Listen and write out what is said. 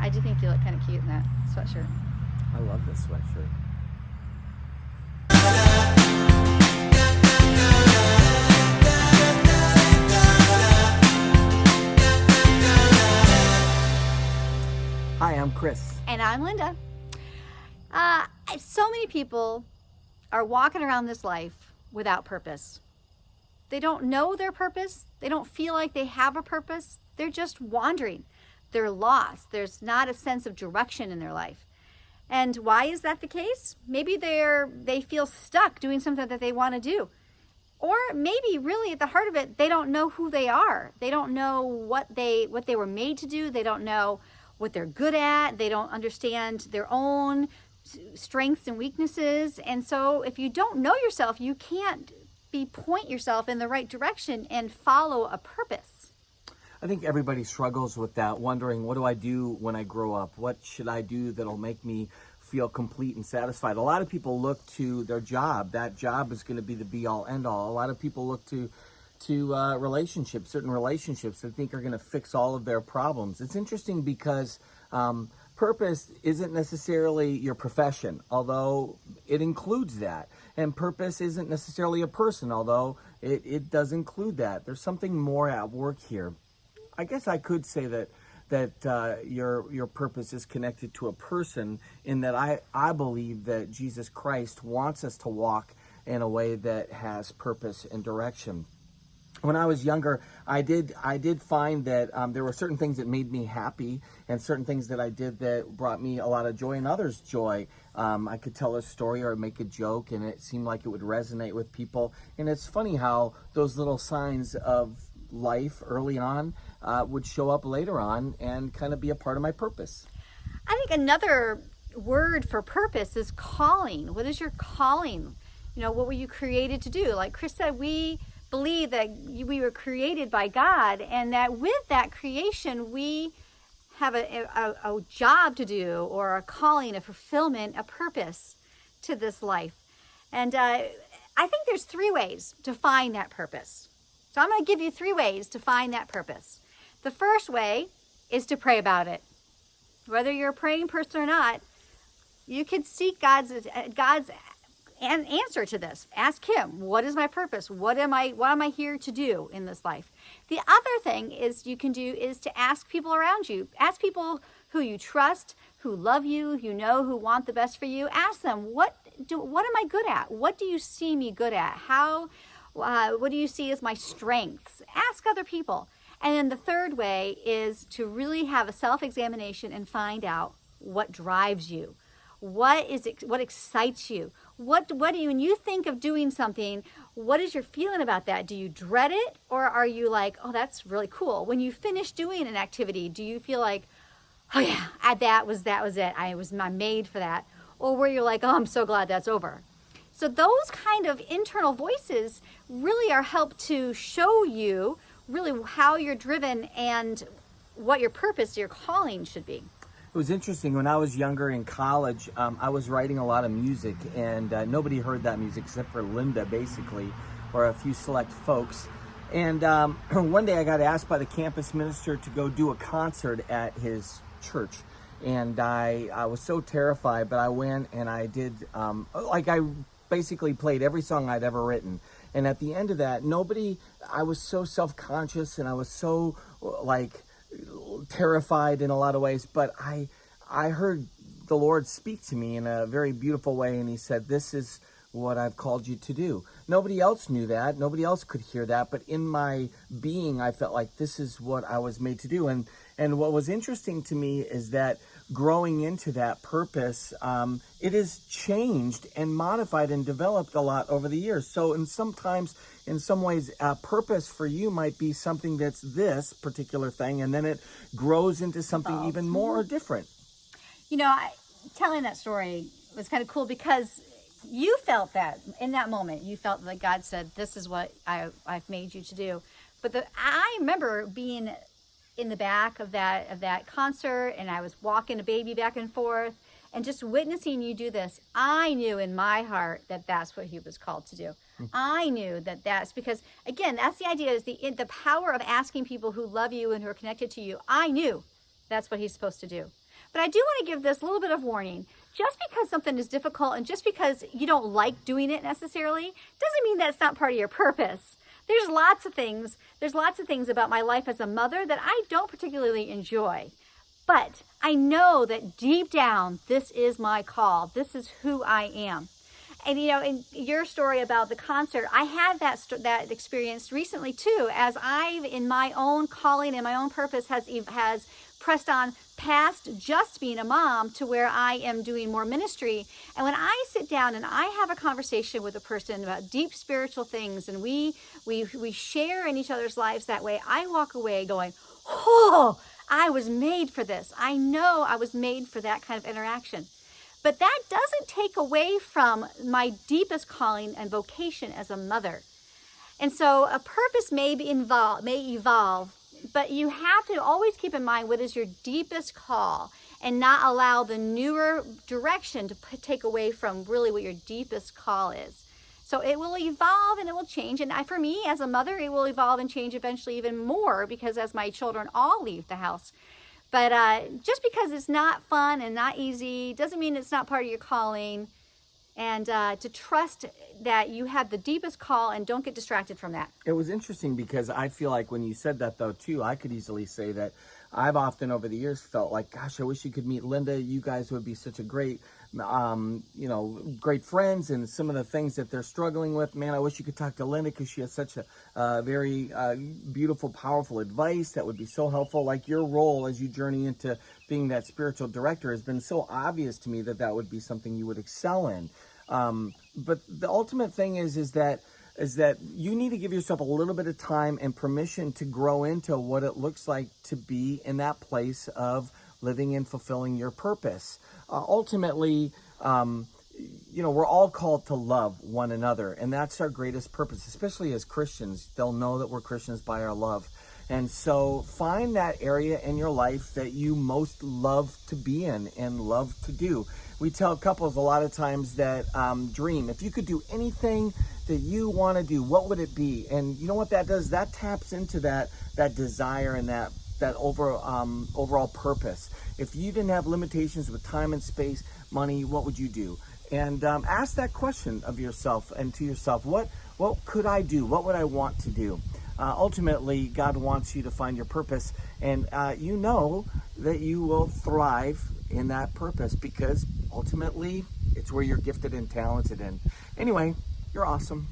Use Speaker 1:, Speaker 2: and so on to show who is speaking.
Speaker 1: I do think you look kind of cute in that sweatshirt.
Speaker 2: I love this sweatshirt. Hi, I'm Chris.
Speaker 1: And I'm Linda. So many people are walking around this life without purpose. They don't know their purpose. They don't feel like they have a purpose. They're just wandering. They're lost. There's not a sense of direction in their life. And why is that the case? Maybe they feel stuck doing something that they want to do. Or maybe really at the heart of it, they don't know who they are. They don't know what they were made to do. They don't know what they're good at. They don't understand their own strengths and weaknesses. And so if you don't know yourself, you can't point yourself in the right direction and follow a purpose.
Speaker 2: I think everybody struggles with that, wondering, what do I do when I grow up? What should I do that'll make me feel complete and satisfied? A lot of people look to their job. That job is going to be the be-all, end-all. A lot of people look to relationships, certain relationships they think are going to fix all of their problems. It's interesting because purpose isn't necessarily your profession, although it includes that. And purpose isn't necessarily a person, although it does include that. There's something more at work here. I guess I could say that your purpose is connected to a person, in that I believe that Jesus Christ wants us to walk in a way that has purpose and direction. When I was younger, I did find that there were certain things that made me happy, and certain things that I did that brought me a lot of joy and others joy. I could tell a story or make a joke, and it seemed like it would resonate with people. And it's funny how those little signs of life early on would show up later on and kind of be a part of my purpose.
Speaker 1: I think another word for purpose is calling. What is your calling? What were you created to do? Like Chris said, we believe that we were created by God, and that with that creation we have a job to do, or a calling, a fulfillment, a purpose to this life. And I think there's 3 ways to find that purpose. So I'm going to give you 3 ways to find that purpose. The first way is to pray about it. Whether you're a praying person or not, you can seek God's answer to this. Ask Him, what is my purpose? What am I here to do in this life? The other thing you can do is to ask people around you. Ask people who you trust, who love you, who want the best for you. Ask them, what am I good at? What do you see me good at? What do you see as my strengths? Ask other people. And then the third way is to really have a self-examination and find out what drives you. What excites you? What do you, when you think of doing something, what is your feeling about that? Do you dread it, or are you like, oh, that's really cool? When you finish doing an activity, do you feel like, oh yeah, that was it. I'm made for that. Or where you're like, oh, I'm so glad that's over. So those kind of internal voices really are help to show you really how you're driven and what your purpose, your calling should be.
Speaker 2: It was interesting. When I was younger in college, I was writing a lot of music, and nobody heard that music except for Linda, basically, or a few select folks. And one day I got asked by the campus minister to go do a concert at his church. And I was so terrified, but I went and I did, I basically played every song I'd ever written. And at the end of that, I was so self-conscious, and I was so terrified in a lot of ways, but I heard the Lord speak to me in a very beautiful way, and He said, this is what I've called you to do. Nobody else knew that. Nobody else could hear that, but in my being, I felt like this is what I was made to do. And what was interesting to me is that growing into that purpose, it has changed and modified and developed a lot over the years. So in some ways, purpose for you might be something that's this particular thing, and then it grows into something even more different.
Speaker 1: Telling that story was kind of cool because you felt that in that moment. You felt like God said, this is what I've made you to do. But I remember being in the back of that concert, and I was walking a baby back and forth, and just witnessing you do this. I knew in my heart that that's what He was called to do. I knew that's because, again, that's the idea, is the power of asking people who love you and who are connected to you. I knew that's what He's supposed to do. But I do want to give this little bit of warning. Just because something is difficult and just because you don't like doing it necessarily, doesn't mean that it's not part of your purpose. There's lots of things about my life as a mother that I don't particularly enjoy. But I know that deep down, this is my call. This is who I am. And in your story about the concert, I had that experience recently too, as I've, in my own calling and my own purpose, has pressed on past just being a mom to where I am doing more ministry. And when I sit down and I have a conversation with a person about deep spiritual things, and we share in each other's lives that way, I walk away going, oh, I was made for this. I know I was made for that kind of interaction. But that doesn't take away from my deepest calling and vocation as a mother. And so a purpose may evolve, but you have to always keep in mind what is your deepest call and not allow the newer direction to take away from really what your deepest call is. So it will evolve and it will change. And for me, as a mother, it will evolve and change eventually even more, because as my children all leave the house. But just because it's not fun and not easy doesn't mean it's not part of your calling. And to trust that you have the deepest call and don't get distracted from that.
Speaker 2: It was interesting because I feel like when you said that though too, I could easily say that I've often over the years felt like, gosh, I wish you could meet Linda. You guys would be such a great, great friends, and some of the things that they're struggling with. Man, I wish you could talk to Linda because she has such a very beautiful, powerful advice that would be so helpful. Like your role as you journey into being that spiritual director has been so obvious to me that would be something you would excel in. But the ultimate thing is that you need to give yourself a little bit of time and permission to grow into what it looks like to be in that place of living and fulfilling your purpose. Ultimately, we're all called to love one another, and that's our greatest purpose, especially as Christians. They'll know that we're Christians by our love. And so find that area in your life that you most love to be in and love to do. We tell couples a lot of times that dream. If you could do anything that you want to do, what would it be? And you know what that does? That taps into that desire and that overall purpose. If you didn't have limitations with time and space, money, what would you do? And ask that question of yourself and to yourself, what could I do? What would I want to do? Ultimately, God wants you to find your purpose, and you know that you will thrive in that purpose because ultimately it's where you're gifted and talented in. Anyway, you're awesome.